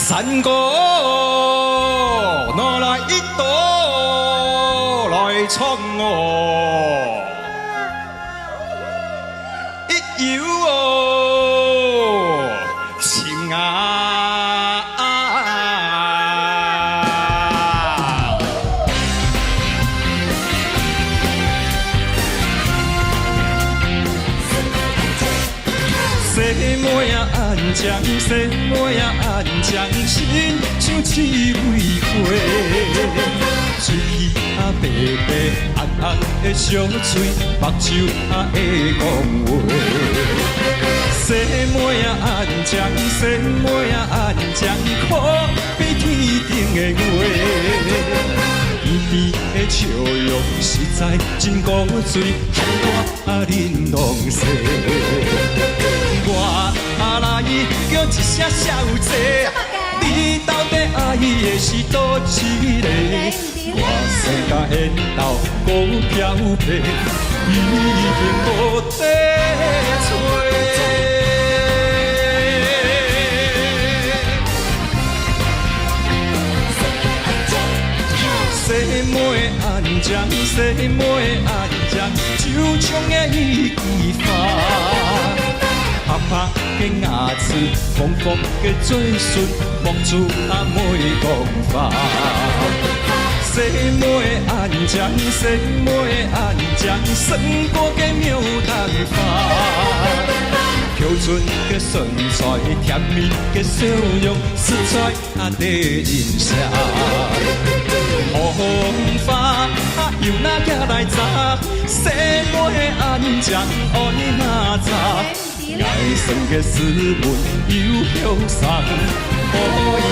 山歌拿来一朵来唱哦，一游哦，情啊！西门啊安江，西门啊安江，亲像刺猬花，嘴啊白白红红的小嘴，目睭啊会讲话。西门啊安江，西门啊安江，可比天顶的月。天边的笑容实在真古锥，害我忍浪西。我来叫一声小姐，你到底爱的是倒一个？我生甲缘投股票票，已经无地找。西门的安江，西门的安江，就像个一枝花。拍拍的牙齿，风风的嘴唇，望出阿妹讲法。西门的安江，西门的安江，算过的牡丹花。标准的身材，甜蜜的笑容，实在啊得印象。风花又哪行来砸？西门的安江，哦你哪知？爱算的斯文又潇洒，可以